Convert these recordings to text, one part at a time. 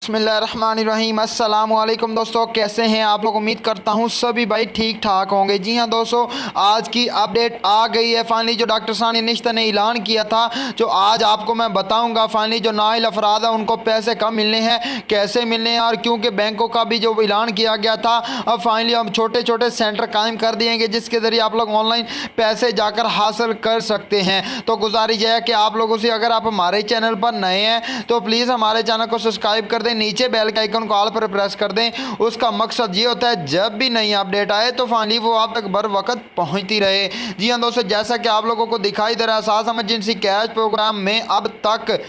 बिस्मिल्लाहिर्रहमानिर्रहीम। अस्सलाम वालेकुम दोस्तों, कैसे हैं आप लोग। उम्मीद करता हूं सभी भाई ठीक ठाक होंगे। जी हां दोस्तों, आज की अपडेट आ गई है फाइनली। जो डॉक्टर सानी निश्चित ने ऐलान किया था, जो आज आपको मैं बताऊंगा फाइनली जो नाअहल अफराद है उनको पैसे कब मिलने हैं, कैसे मिलने हैं। और क्योंकि बैंकों का भी जो ऐलान किया गया था, अब फाइनली हम छोटे छोटे सेंटर कायम कर दिएंगे जिसके ज़रिए आप लोग ऑनलाइन पैसे जाकर हासिल कर सकते हैं। तो गुजारिश है कि आप लोगों से, अगर आप हमारे चैनल पर नए हैं तो प्लीज़ हमारे चैनल को सब्सक्राइब कर दें, नीचे बेल के आइकन को ऑल पर प्रेस कर दें। उसका मकसद ये होता है जब भी नई अपडेट आए तो फाइनली वो आप तक बर वक्त पहुंचती रहे। जी हाँ दोस्तों, जैसा कि आप लोगों को दिखाई दे रहा है, साथ इमरजेंसी कैश प्रोग्राम में अब तक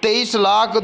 23 लाख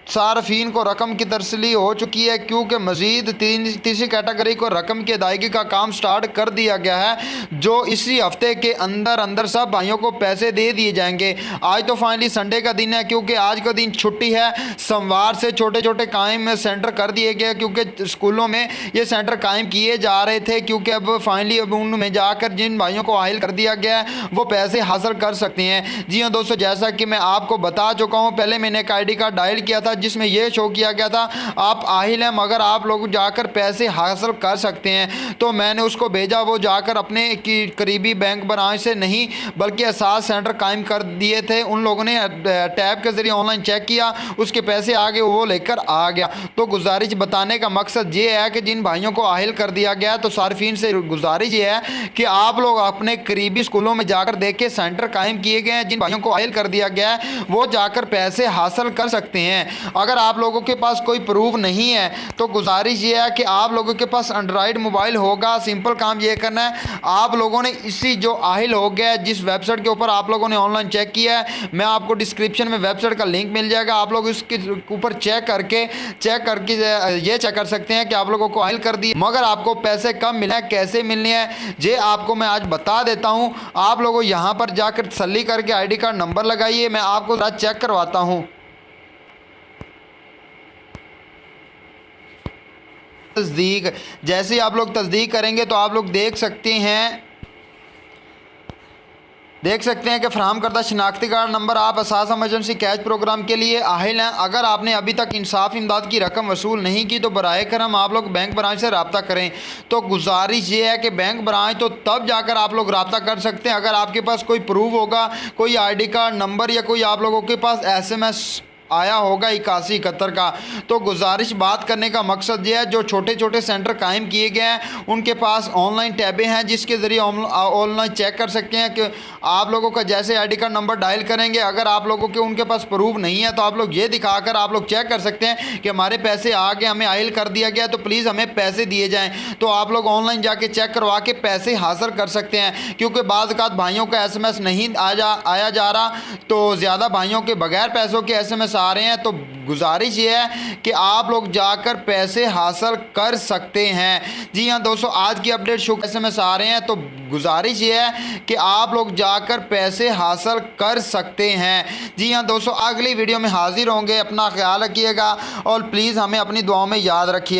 सार्फिन को रकम की तसल्ली हो चुकी है, क्योंकि मज़ीद तीसरी कैटेगरी को रकम की अदायगी का काम स्टार्ट कर दिया गया है, जो इसी हफ्ते के अंदर अंदर सब भाइयों को पैसे दे दिए जाएंगे। आज तो फाइनली संडे का दिन है, क्योंकि आज का दिन छुट्टी है। सोमवार से छोटे छोटे कायम सेंटर कर दिए गए, क्योंकि स्कूलों में ये सेंटर कायम किए जा रहे थे, क्योंकि अब फाइनली अब उनमें जाकर जिन भाइयों को आहिल कर दिया गया है वो पैसे हासिल कर सकते हैं। जी हाँ दोस्तों, जैसा कि मैं आपको बता चुका हूँ, पहले मैंने एक ID कार्ड डायल किया था जिसमें यह शो किया गया था आप आहिल हैं मगर आप लोग जाकर पैसे हासिल कर सकते हैं। तो मैंने उसको भेजा, वो जाकर अपने करीबी बैंक ब्रांच से नहीं बल्कि एहसास सेंटर कायम कर दिए थे। उन लोगों ने टैब के ज़रिए ऑनलाइन चेक किया, उसके पैसे आ गए, वो लेकर आ गया। तो गुजारिश बताने का मकसद ये है कि जिन भाइयों को आहिल कर दिया गया, तो सार्फिन से गुजारिश ये है कि आप लोग अपने करीबी स्कूलों में जाकर देखें, सेंटर कायम किए गए हैं। जिन भाइयों को आहिल कर दिया गया है वो जाकर पैसे हासिल कर सकते हैं। अगर आप लोगों के पास कोई प्रूफ नहीं है तो गुजारिश ये है कि आप लोगों के पास एंड्रॉयड मोबाइल होगा। सिंपल काम ये करना है, आप लोगों ने इसी जो आहिल हो गया जिस वेबसाइट के ऊपर आप लोगों ने ऑनलाइन चेक किया है, मैं आपको डिस्क्रिप्शन में वेबसाइट का लिंक मिल जाएगा। आप लोग इसके ऊपर चेक करके ये चेक कर सकते हैं कि आप लोगों को आहिल कर दी, मगर आपको पैसे कब मिले हैं, कैसे मिलने हैं, ये आपको मैं आज बता देता हूँ। आप लोगों यहाँ पर जाकर तसल्ली करके ID कार्ड नंबर लगाइए, मैं आपको जरा चेक करवाता हूँ। तस्दीक, जैसे ही आप लोग तस्दीक करेंगे तो आप लोग देख सकते हैं कि फराहम करदा शनाख्ती कार्ड नंबर आप एहसास इमरजेंसी कैश प्रोग्राम के लिए आहिल हैं। अगर आपने अभी तक इंसाफ इमदाद की रकम वसूल नहीं की तो बराए करम आप लोग बैंक ब्रांच से रब्ता करें। तो गुजारिश ये है कि बैंक ब्रांच तो तब जाकर आप लोग रब्ता कर सकते हैं अगर आपके पास कोई प्रूफ होगा, कोई ID कार्ड नंबर या कोई आप लोगों के पास SMS आया होगा 8171 का। तो गुजारिश बात करने का मकसद ये है, जो छोटे छोटे सेंटर कायम किए गए हैं उनके पास ऑनलाइन टैबें हैं जिसके ज़रिए ऑनलाइन चेक कर सकते हैं कि आप लोगों का जैसे ID कार्ड नंबर डायल करेंगे, अगर आप लोगों के उनके पास प्रूफ नहीं है तो आप लोग ये दिखाकर आप लोग चेक कर सकते हैं कि हमारे पैसे आ गए, हमें आहिल कर दिया गया, तो प्लीज़ हमें पैसे दिए जाएँ। तो आप लोग ऑनलाइन जाके चेक करवा के पैसे हासिल कर सकते हैं, क्योंकि बाज़ औक़ात भाइयों का SMS नहीं आया जा रहा, तो ज़्यादा भाइयों के बगैर पैसों के SMS आ रहे हैं। तो गुजारिश ये है कि आप लोग जाकर पैसे हासिल कर सकते हैं। जी हाँ दोस्तों, आज की अपडेट शो SMS आ रहे हैं, तो गुजारिश ये है कि आप लोग जाकर पैसे हासिल कर सकते हैं। जी हाँ दोस्तों, अगली वीडियो में हाजिर होंगे। अपना ख्याल रखिएगा और प्लीज़ हमें अपनी दुआओं में याद रखिए।